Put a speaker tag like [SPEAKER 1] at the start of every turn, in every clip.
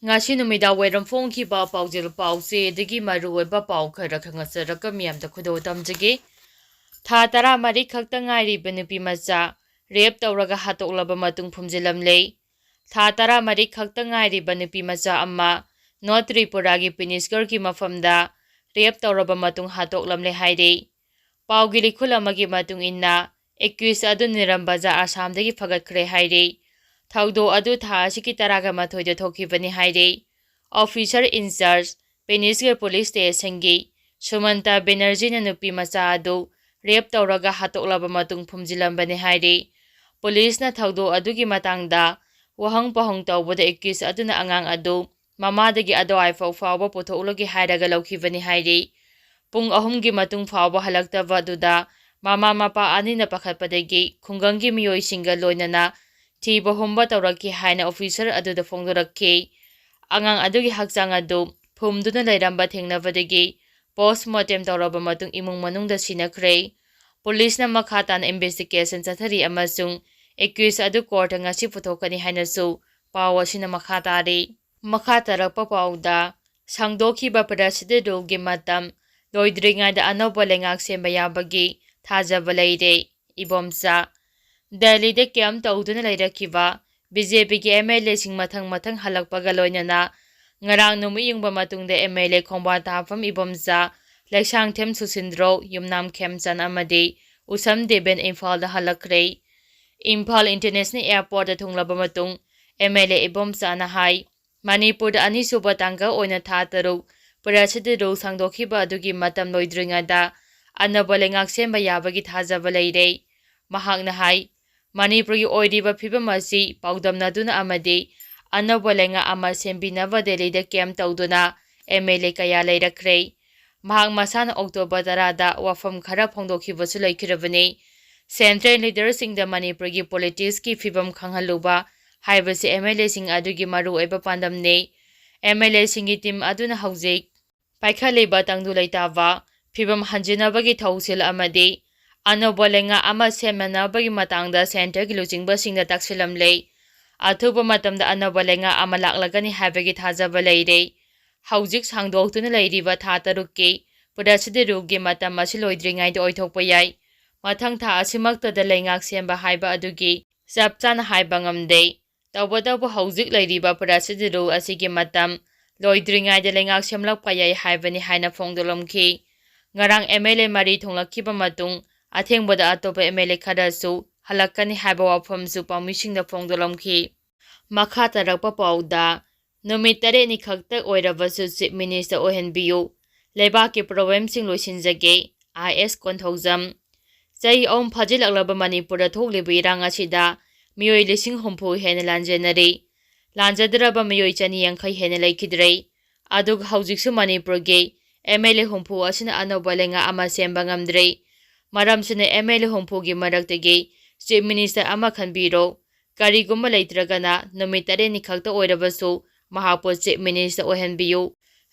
[SPEAKER 1] Ngasi numida wairam phongkhiba paujil pause dagi maruoiba pau khara khangasaraka miyamda khudo tamjage tha tara mari khakta ngairiba nupi macha rep tawraga hatoklaba matung phumjilamle tha tara mari khakta ngairiba nupi macha amma North Tripuragi Piniskar ki mafamda rep tawraba matung hatoklamle haire paugi likhul amagi matung inna 21 adu nirambaja Assamdagi phagakhre haire Thaudo adu tha asiki taraga mathoida thokibani haire Officer in charge Peninsula Police Station gi Sumanta Banerjee na nupi macha adu rep tawraga hatoklaba matung phumjilambani haire Police na thaudo adugi matangda wahang pahong tawbada 21 aduna angang adu mamadagi adwai fawba potholagi hairaga laukibani haire pung ahumgi matung fawba halaktaba duda mama mapa anina pakhatpadagi khungangi miyoi singa loinana Tiba humba tawraki haina officer aduda phongdorakki angang adugi hakchang adu phumduna leiramba thengnabadagi postmortem tawraba matung imung manungda sinakhre police na makhatan investigation chathari amasung 21 adu court ngasi puthokani haina su pawa sina makhatari makhatarapa pauda sangdokhiba president gi matam loidringa da anoba lengak semba yabagi thajaba leire ibomsa Delhi de kem tawduna leirakiba BJP ki MLA sing mathang halakpaga loinana ngarang numi yungba matungda MLA khongba tafam ibomza leksang them susindro yumnam khemchan amadi usam deben Imphal da halakre Imphal International Airport da thunglaba matung MLA ibomza na hai Manipur da ani suba tangka oina tha taruk parachidi ro sangdokhiba adugi matam loidringa da anabalengak semba yabagi thajaba leire mahakna hai Manipur ki oiriba phibam asi paudamnaduna amadi anabalenga ama sembinaba Delhi da kem tawduna MLA kaya leirakre mahak masana October 10 da wafam khara phongdokhibasu leikirabani Central leaders sing da Manipur ki politics ki phibam khanghaluba haibasi MLA sing adugi maru oiba pandamne MLA singi team aduna haujik paikhaleba tangdu leitaba phibam hanjinabagi thausil amadi Anobalenga ama semanabagi matangda center ki lujingba singda taksilamle athuba matamda anobalenga ama laklagani habagi thajaba leire haujik sangdoktuna leiriba tha tarukki pudachide rugi matam asi loidringai de oithokpa yai mathang tha asimakta da lengak semba haiba adugi chapchana haiba ngamde tawbadabu haujik leiriba pudachide ru asigi matam loidringai de lengak semlakpa yai haibani haina phongdolomki ngarang MLA mari thonglakkiba matung Athengboda atopa MLA khadasu halakani haiba wafamsu pamisingda phongdolamki makha tarakpa pauda numit 8 ni khakta oirabasu chief minister ohenbiyu lebaki problem sing loisinjage IS konthojam chai om phajilaklaba Manipur da thokliba irang asida miyoi lising hompu hena lanjenari lanjadraba miyoi chani yankhai hena laikhidrei adug haujiksu Manipur ge MLA hompu asina anobalenga ama semba ngamdrei Maramsina MLA hompugi maraktagi chief minister ama khanbiro karigumma leitragana numit 8 ni khakta oirabasu mahapo chief minister ohenbiyu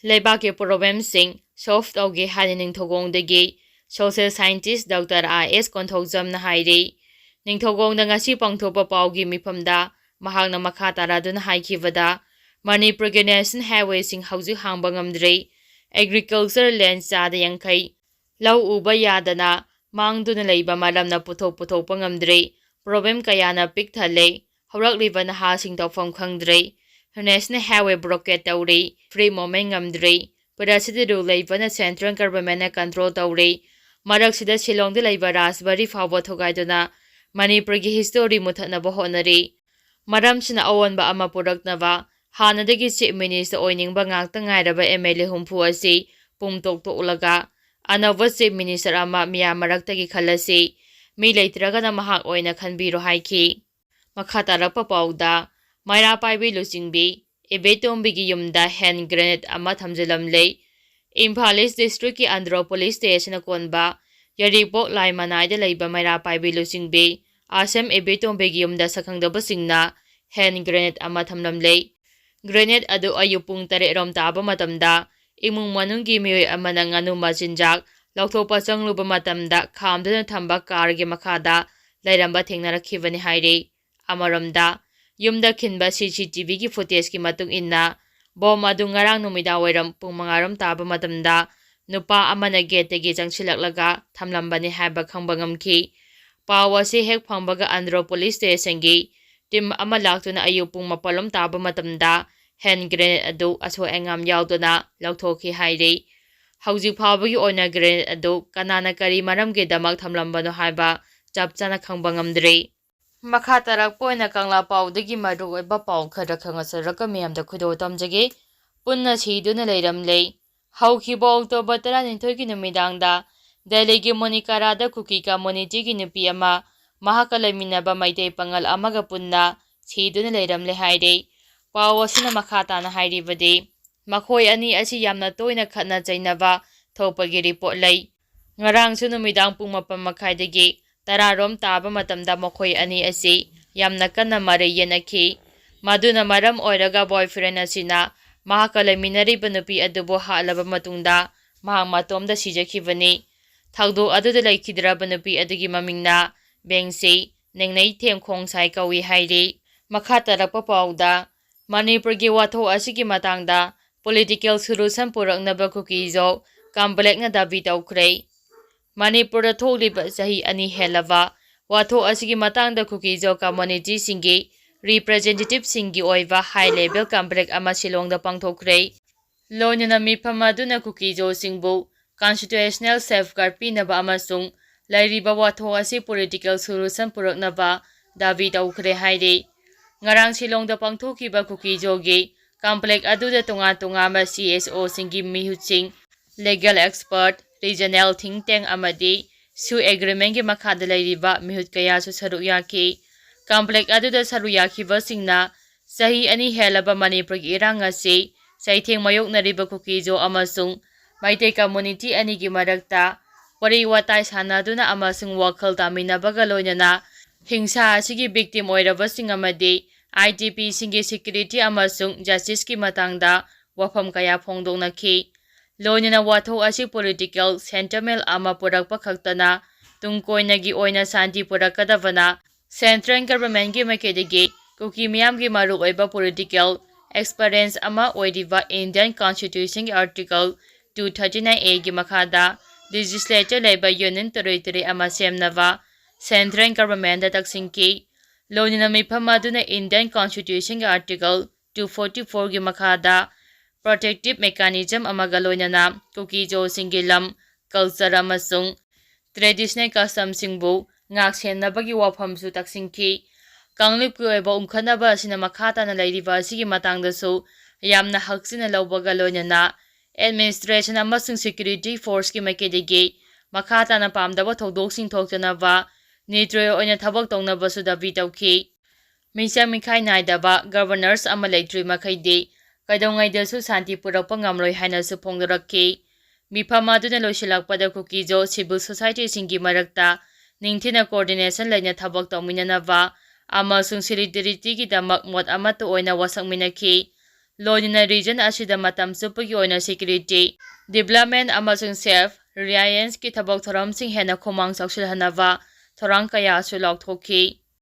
[SPEAKER 1] leibaki problem sing solve tawge hani ningthogongdagi social scientist Dr. IS konthojam na hairi ningthogongda ngasi pangthopa paugi mifamda mahakna makha taraduna haikhibada Manipur ge national highway sing hauji hangba ngamdrei agriculture land chada yankhai lau uba yadana Mangduna leiba malamna puthok pangamdre problem kayana pikthale hawrakliba naha sing tawfam khangdre national highway blockade tawri free moment ngamdre parachidi ru leiba na central government na control tawri maraksida Shillong de leiba Rasbari fawba thogaiduna Manipur gi history muthanaba honari maramsina awanba ama puraknaba hanadagi chief minister oiningba ngakta ngairaba MLA humpu asi pumtok tolaga Anova chief minister ama miya maraktagi khalasi mi leitragana mahak oina khanbiro haiki makha tarakpa pauda maira paibi lucingbi ebetombigi yumda hand grenade ama thamjalamle Imphal East district ki Andhra police station konba yaripok laimanai da leiba maira paibi lucingbi Assam ebetombigi yumda sakhangdaba singna hand grenade ama thamlamle grenade adu ayupung 3 rom taba matamda imung manunggi miyoi amana nganu machinjak lauthopa changluba matamda khamdana thamba kargi makhada lairamba thengnarakkhibani hairi amaramda yumda khinba CCTV ki footage ki matung inna Bom adu ngarang numida wairam pung mangaram taba matamda nupa amana getegi jangsilaklaga thamlambani haiba khangba ngamki. Paw asi hek phangbaga Andhra Police Station gi tim ama laktuna ayu pung mapalom taba matamda hand grenade adu aso engam yauduna lauthoki hairi. Hauji phawbagi oina grenade adu kanana kari maramge damak thamlambano haiba chapchana khangba ngamdre. Makha tarak poina kangla pawdagi maru oiba paw khara khangasaraka miyamda khudo tamjage punna siduna leiramle. Haukiba October 12 ki numidangda Delhi gi Monikarada Kuki community gi nupi ama mahaka laiminaba Meitei Pangal amaga punna siduna leiramle haire. Paw asina makha tana hairibadi makhoi ani asi yamna toina khatna chainaba thopagi report lay. Ngarang su numidang pung 4:30 tararom taba matamda makhoi ani asi yamna kanna mare yenaki. Maduna maram oiraga boyfriend asina mahaka laiminariba nupi adubo halaba matungda mahang matomda sijakibani. Thagdo aduda laikhidraba nupi adugi mamingna Bengsi Nengnei Themkhong Sai kawi hairi. Makha tarakpa pawda Manipurgi watho asigi matangda political solution puraknaba Kuki Zo Conclave na Dhabi tawkhre. Manipurda thokliba sahi ani helava watho asigi matangda Kuki Zo community singi representative singi oiva high level conclave ama Shillongda pangthokre. Loinana mifam aduna Kuki Zo singbu constitutional safeguard pinaba amasung lairiba watho asi political solution puraknaba Dhabi tawkhre haire. Ngarang Shillongda pangthokiba Kuki Zo gi conclave aduda tunga CSO singi mihutsing legal expert regional think tank amadi su agreement gi makhada lairiba mihut kaya su saru yaki. Conclave aduda saru yakiba singna sahi ani helaba Manipur gi irang asi saitheng mayoknariba Kuki Zo amasung Meitei community ani gi marakta wari watai sanaduna amasung wakhal taminabaga loinana hingsa asigi victim oiraba sing amadi IDP singi security amasung justice ki matangda wafam kaya phongdongnaki. Loinana watho asi political sentiment ama purakpa khaktana tungkoinagi oina santi purakadavana central government gi makedegi Kuki miyam gi maru oiba political experience ama oiriba Indian Constitution gi article 239A gi makhada legislature leba union territory ama semnava central government da taksingki. Loinana mifam aduna Indian Constitution gi article 244 gi makhada protective mechanism amaga loinana Kuki Zo singi lam culture amasung traditional custom singbu ngak sennabagi wafamsu taksingki. Kanglip ki oiba umkhanaba asina makha tana lairiba asigi matangdasu yamna haksina lawbaga loinana administration amasung security force ki makedegi makha tana pamdaba thodok sing thoktanaba neutral oina thabak tongnabasu dabi tawki. Misang mikhai naidaba governors ama leitri makhaidi kaidongaidasu santi purakpa ngamloi hainasu phongdorakki. Mifam aduna loisilakpada Kuki Zo civil society singi marakta ningthina coordination laina thabak tawminanaba amasung solidarity gi damak mot amata oina wasakminaki. Loinana region asida matam supagi oina security development amasung self reliance ki thabak thoramsing hena khomang saksilhanaba thorang kaya asu laukthokki.